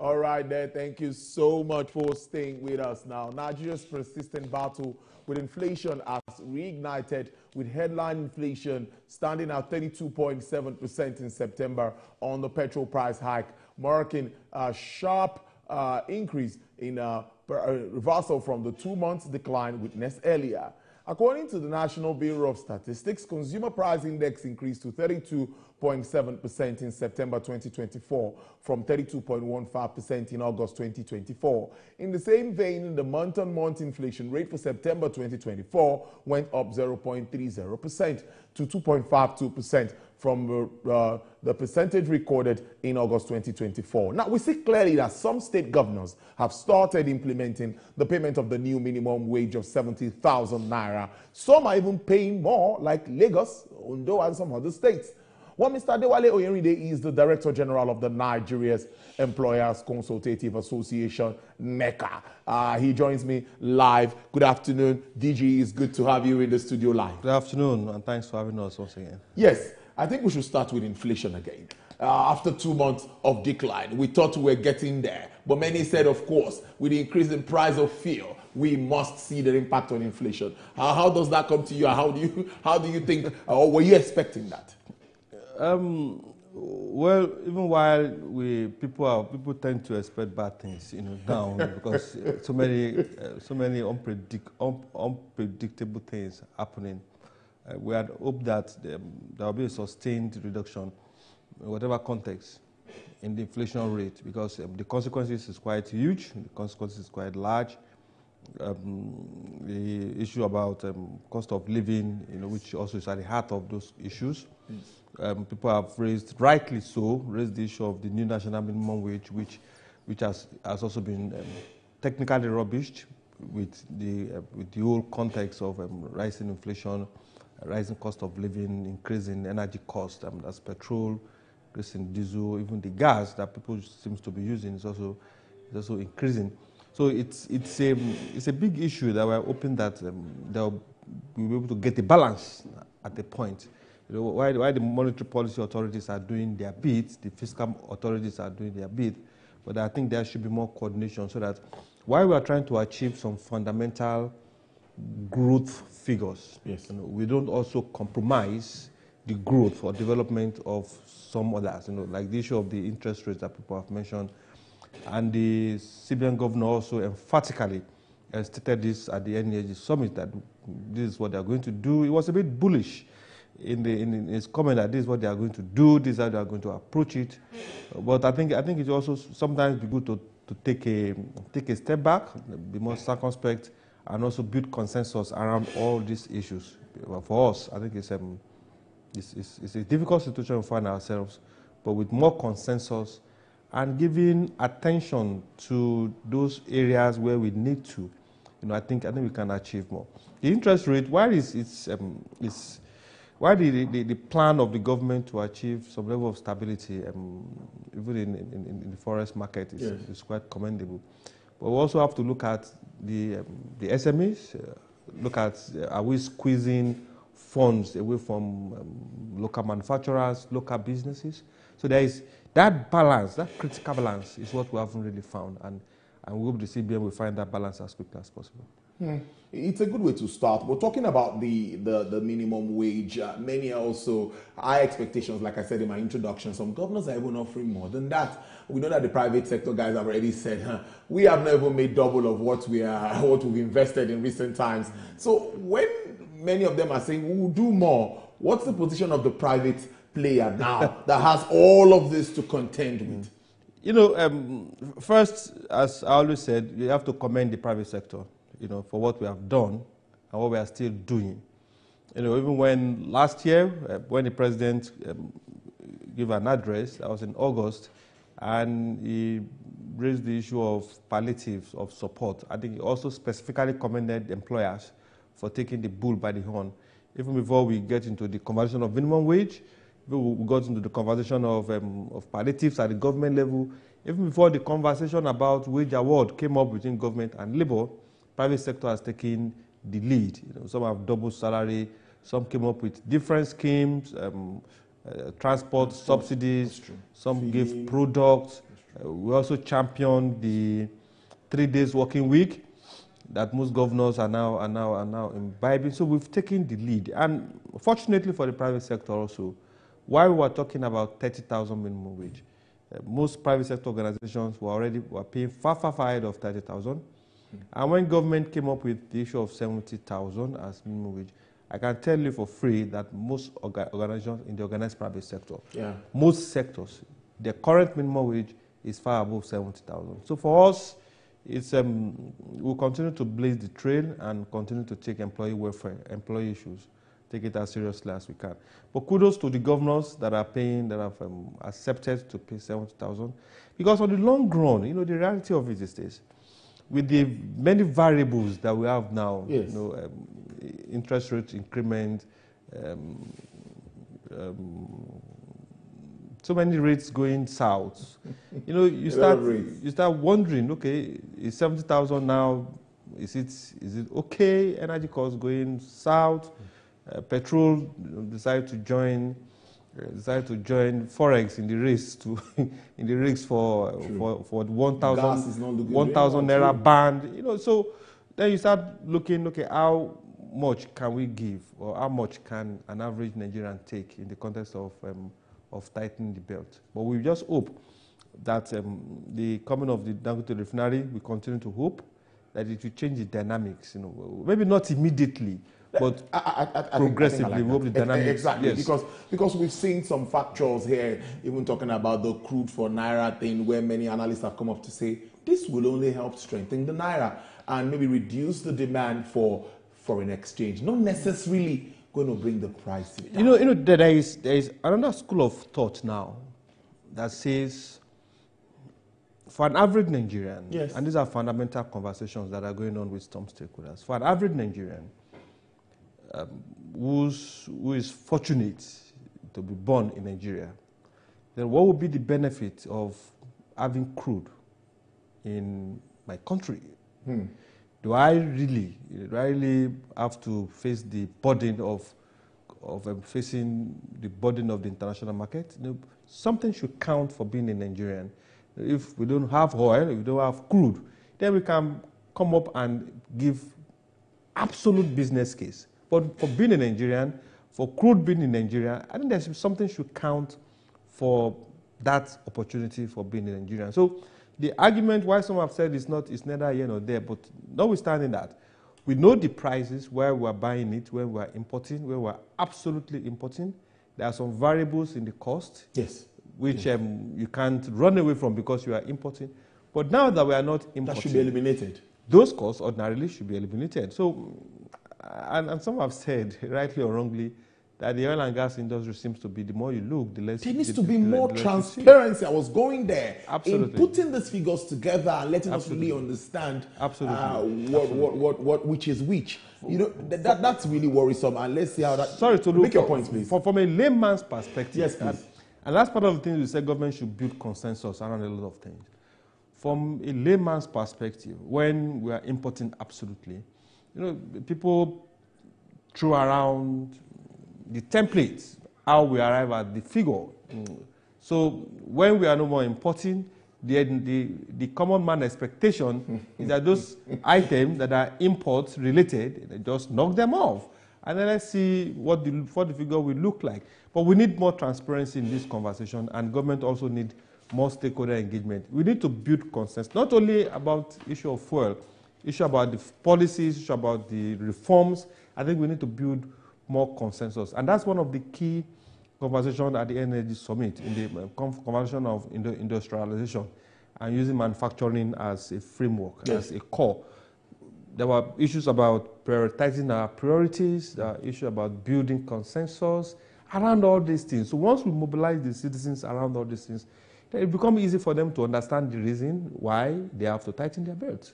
All right, there. Thank you so much for staying with us now. Nigeria's persistent battle with inflation has reignited, with headline inflation standing at 32.7% in September on the petrol price hike, marking a sharp increase in reversal from the 2 months decline witnessed earlier. According to the National Bureau of Statistics, consumer price index increased to 32.7% in September 2024 from 32.15% in August 2024. In the same vein, the month-on-month inflation rate for September 2024 went up 0.30% to 2.52% from the percentage recorded in August 2024. Now, we see clearly that some state governors have started implementing the payment of the new minimum wage of 70,000 naira. Some are even paying more, like Lagos, Ondo, and some other states. Well, Mr. Adewale Oyenride is the Director General of the Nigeria's Employers Consultative Association, NECA. He joins me live. Good afternoon, DG. It's good to have you in the studio live. Good afternoon, and thanks for having us once again. Yes, I think we should start with inflation again. After 2 months of decline, we thought we were getting there. But many said, of course, with the increase in price of fuel, we must see the impact on inflation. How does that come to you? How do you think, or were you expecting that? Well, even while people tend to expect bad things, down because so many unpredictable things happening. We had hoped that there will be a sustained reduction, in whatever context, in the inflation rate, because the consequences is quite huge, the consequences is quite large. The issue about cost of living, which also is at the heart of those issues. People have rightly so, raised the issue of the new national minimum wage, which has also been technically rubbished with the whole context of rising inflation, rising cost of living, increasing energy cost, that's petrol, increasing diesel, even the gas that people seems to be using is also increasing. So it's a big issue that we're hoping that they'll be able to get a balance at the point. Why the monetary policy authorities are doing their bit, the fiscal authorities are doing their bit, but I think there should be more coordination so that while we are trying to achieve some fundamental growth figures, yes, we don't also compromise the growth or development of some others, like the issue of the interest rates that people have mentioned. And the CBN governor also emphatically stated this at the NEG summit, that this is what they are going to do. He was a bit bullish in his comment that this is what they are going to do, this is how they are going to approach it. But I think it also sometimes be good to take a step back, be more circumspect, and also build consensus around all these issues. For us, I think it's a difficult situation to find ourselves, but with more consensus and giving attention to those areas where we need to, I think we can achieve more. The interest rate, why the plan of the government to achieve some level of stability, even in the forex market, is quite commendable. But we also have to look at the SMEs, look at are we squeezing funds away from local manufacturers, local businesses. So there is that balance, that critical balance is what we haven't really found, and we hope the CBN will find that balance as quickly as possible. It's a good way to start. We're talking about the minimum wage. Many are also high expectations, like I said in my introduction. Some governors are even offering more than that. We know that the private sector guys have already said, we have never made double of what we've invested in recent times. So when many of them are saying we will do more, what's the position of the private player now that has all of this to contend with? First, as I always said, you have to commend the private sector, for what we have done and what we are still doing. Even when last year, when the president gave an address, that was in August, and he raised the issue of palliatives, of support. I think he also specifically commended employers for taking the bull by the horn. Even before we get into the conversation of minimum wage, we got into the conversation of palliatives at the government level. Even before the conversation about wage award came up between government and labor, private sector has taken the lead. Some have double salary, some came up with different schemes, transport subsidies, some gave products, We also championed the 3 days working week that most governors are now imbibing. So we've taken the lead. And fortunately for the private sector also, while we were talking about 30,000 minimum wage, most private sector organizations were paying far ahead of 30,000. And when government came up with the issue of 70,000 as minimum wage, I can tell you for free that most organizations in the organized private sector, most sectors, the current minimum wage is far above 70,000. So for us, it's we'll continue to blaze the trail and continue to take employee welfare, employee issues, take it as seriously as we can. But kudos to the governors that are paying, that have accepted to pay 70,000, because on the long run, you know, the reality of it is this: with the many variables that we have now, you know, interest rate increment, so many rates going south, you know, you start wondering, okay, is 70,000 now? Is it okay? Energy costs going south. Petrol decided to join Forex in the race to in the race for 1,000 naira band. You know, so then you start looking, okay, how much can we give, or how much can an average Nigerian take in the context of tightening the belt? But we just hope that the coming of the Dangote refinery, we continue to hope that it will change the dynamics. You know, maybe not immediately, but progressively, we hope the dynamics. Exactly, because we've seen some factors here, even talking about the crude for Naira thing, where many analysts have come up to say this will only help strengthen the Naira and maybe reduce the demand for foreign exchange, not necessarily going to bring the price down. You know, there is another school of thought now that says, for an average Nigerian, and these are fundamental conversations that are going on with some stakeholders, for an average Nigerian who is fortunate to be born in Nigeria, then what would be the benefit of having crude in my country? Do I really have to face the burden of facing the burden of the international market? You know, something should count for being a Nigerian. If we don't have oil, if we don't have crude, then we can come up and give absolute business case. But for being a Nigerian, for crude being in Nigeria, I think there's something should count for that opportunity for being a Nigerian. So the argument why some have said it's neither here nor there, but notwithstanding that, we know the prices where we're buying it, where we're importing, where we're absolutely importing. There are some variables in the cost, which you can't run away from because you are importing. But now that we are not importing, that should be eliminated. Those costs ordinarily should be eliminated. So, and some have said, rightly or wrongly, that the oil and gas industry seems to be, the more you look, the less... There needs to be more transparency. I was going there. Absolutely. In putting these figures together and letting us really understand what which is which. You know, that's really worrisome. And let's see how that... Sorry to make your points, please. From a layman's perspective... Yes, please. And that's part of the things we said government should build consensus around a lot of things. From a layman's perspective, when we are importing absolutely, you know, people throw around the templates, how we arrive at the figure. So when we are no more importing, the common man expectation is that those items that are import related, they just knock them off. And then let's see what the figure will look like. But we need more transparency in this conversation, and government also need more stakeholder engagement. We need to build consensus, not only about issue of fuel, issue about the policies, issue about the reforms. I think we need to build more consensus. And that's one of the key conversations at the Energy Summit, in the conversation of industrialization and using manufacturing as a framework, as a core. There were issues about prioritizing our priorities, there are issues about building consensus around all these things. So once we mobilize the citizens around all these things, then it becomes easy for them to understand the reason why they have to tighten their belts.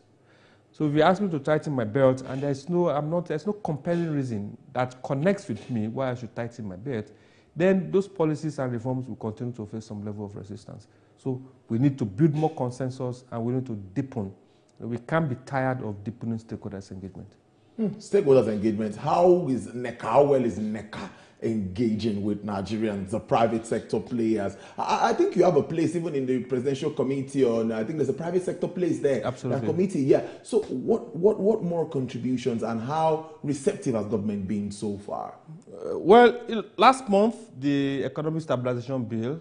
So if you ask me to tighten my belt and there's no compelling reason that connects with me why I should tighten my belt, then those policies and reforms will continue to face some level of resistance. So we need to build more consensus and we need to deepen. We can't be tired of deepening stakeholders' engagement. Stakeholders' engagement. How well is NECA engaging with Nigerians, the private sector players. I think you have a place even in the presidential committee on, I think there's a private sector place there. Absolutely. That committee, yeah. So what more contributions and how receptive has government been so far? Last month, the Economic Stabilization Bill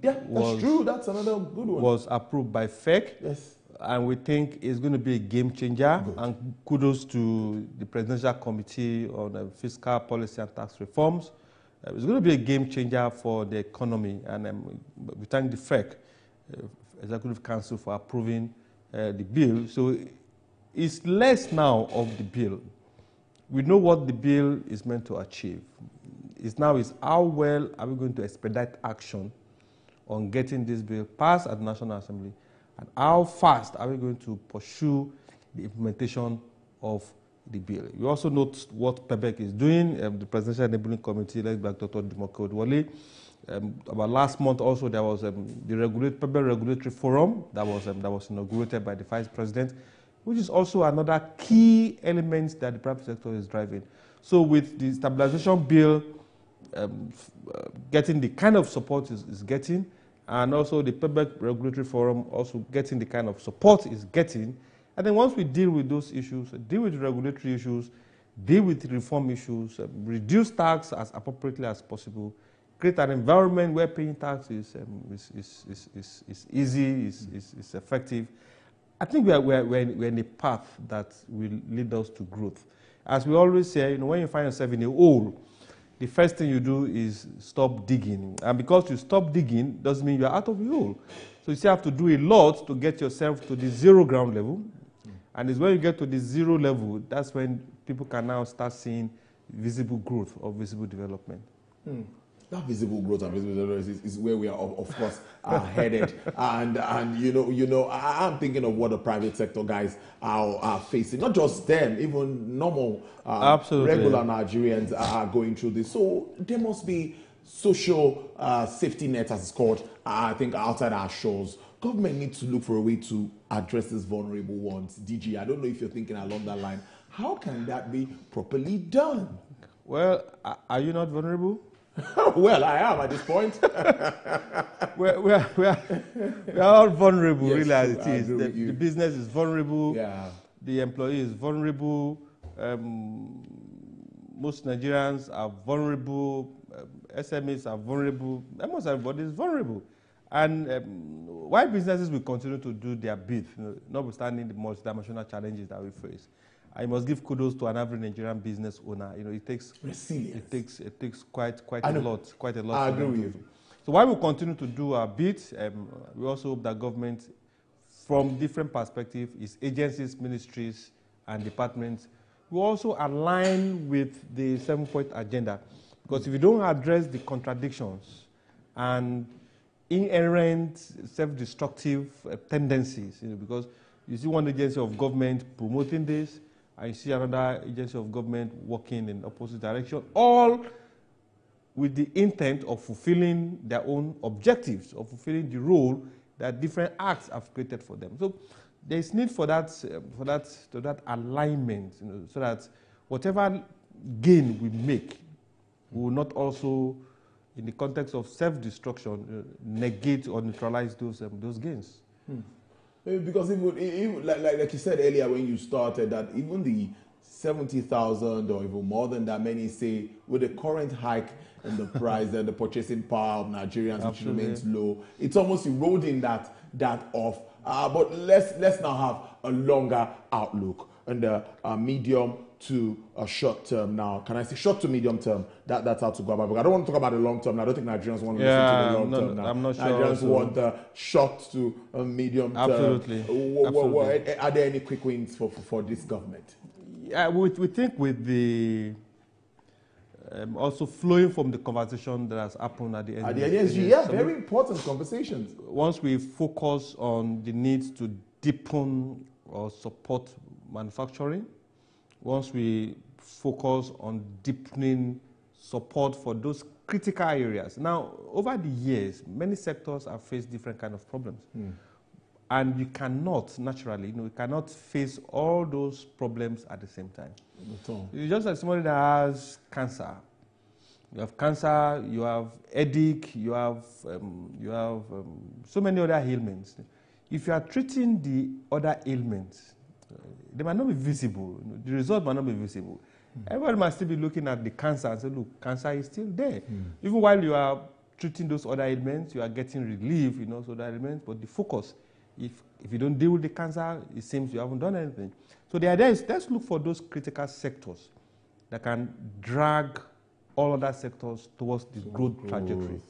that's true. That's another good one. Was approved by FEC. Yes. And we think it's going to be a game changer. Good. And kudos to the Presidential Committee on Fiscal Policy and Tax Reforms. It's going to be a game changer for the economy. And we thank the FEC, Executive Council, for approving the bill. So it's less now of the bill. We know what the bill is meant to achieve. It's how well are we going to expedite action on getting this bill passed at the National Assembly, and how fast are we going to pursue the implementation of the bill. You also note what PEBEC is doing, the Presidential Enabling Committee, led by Dr. Dimoko Odwole. About last month also, there was the PEBEC Regulatory Forum that was inaugurated by the Vice President, which is also another key element that the private sector is driving. So with the stabilization bill getting the kind of support is getting, and also the PEBEC Regulatory Forum also getting the kind of support it's getting, and then once we deal with those issues, deal with regulatory issues, deal with reform issues, reduce tax as appropriately as possible, create an environment where paying tax is easy, is effective, I think we're in a path that will lead us to growth. As we always say, when you find yourself in a hole, the first thing you do is stop digging. And because you stop digging, doesn't mean you're out of the hole. So you still have to do a lot to get yourself to the zero ground level. And it's when you get to the zero level, that's when people can now start seeing visible growth or visible development. That visible growth and visible development is where we are, of course, headed. And I'm thinking of what the private sector guys are facing. Not just them, even normal, regular Nigerians are going through this. So there must be social safety net, as it's called, I think, outside our shores. Government needs to look for a way to address these vulnerable ones. DG, I don't know if you're thinking along that line. How can that be properly done? Well, are you not vulnerable? Well, I am at this point. we're all vulnerable, yes, really, as it is. The business is vulnerable. Yeah. The employee is vulnerable. Most Nigerians are vulnerable. SMEs are vulnerable. Almost everybody is vulnerable. And why businesses will continue to do their bit, notwithstanding the multidimensional challenges that we face. I must give kudos to an average Nigerian business owner. It takes resilience. It takes quite a lot. I agree with you. So while we continue to do our bit, we also hope that government, from different perspectives, its agencies, ministries, and departments, will also align with the 7-point agenda. Because if you don't address the contradictions and inherent self-destructive tendencies, because you see one agency of government promoting this, I see another agency of government working in opposite direction, all with the intent of fulfilling their own objectives, of fulfilling the role that different acts have created for them. So there is need for that alignment, so that whatever gain we make, we will not also, in the context of self-destruction, negate or neutralize those gains. Because even like you said earlier when you started, that even the 70,000 or even more than that, many say, with the current hike in the price and the purchasing power of Nigerians, which remains low, it's almost eroding that off. But let's now have a longer outlook and a medium to a short term now. Can I say short to medium term? That's how to go about it. I don't want to talk about the long term. I don't think Nigerians want to listen to the long term now. I'm not sure. Nigerians want the short to medium term. Absolutely. Are there any quick wins for this government? Yeah, we think with the also flowing from the conversation that has happened at the end. At the NSG, yeah, very important conversations. Once we focus on the need to deepen or support manufacturing, once we focus on deepening support for those critical areas. Now, over the years, many sectors have faced different kind of problems. And you cannot, naturally, you cannot face all those problems at the same time. It's just like somebody that has cancer. You have cancer, you have headache, you have so many other ailments. If you are treating the other ailments, they might not be visible. The result might not be visible. Everybody might still be looking at the cancer and say, look, cancer is still there. Even while you are treating those other ailments, you are getting relief in those other ailments, but the focus, if you don't deal with the cancer, it seems you haven't done anything. So the idea is, let's look for those critical sectors that can drag all other sectors towards the growth trajectory.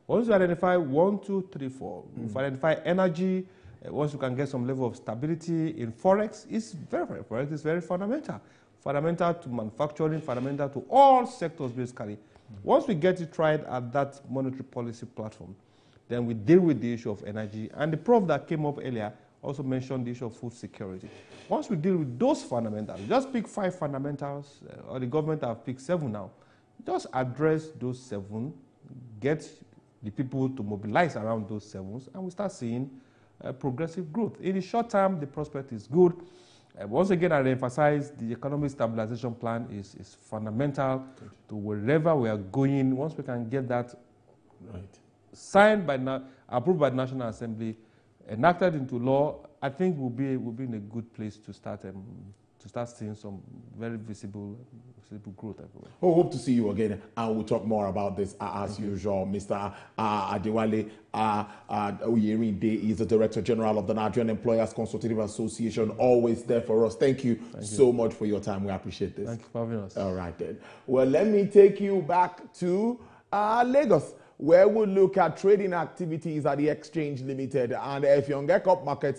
Once you identify 1, 2, 3, 4, if you identify energy, once you can get some level of stability in forex, it's forex is very fundamental. Fundamental to manufacturing, fundamental to all sectors basically. Once we get it right at that monetary policy platform, then we deal with the issue of energy. And the prof that came up earlier also mentioned the issue of food security. Once we deal with those fundamentals, just pick 5 fundamentals, or the government have picked 7 now, just address those 7, get the people to mobilize around those 7s, and we start seeing progressive growth. In the short term, the prospect is good. Once again, I emphasize the economic stabilization plan is fundamental to wherever we are going. Once we can get that signed by approved by the National Assembly, enacted into law, I think we'll be in a good place to start seeing some very visible growth everywhere. We hope to see you again, and we'll talk more about this as usual. Mr. Adewale Oyerinde is the Director General of the Nigerian Employers Consultative Association, always there for us. Thank you so much for your time. We appreciate this. Thank you for having us. All right then. Well, let me take you back to Lagos, where we'll look at trading activities at the Exchange Limited. And if you get up markets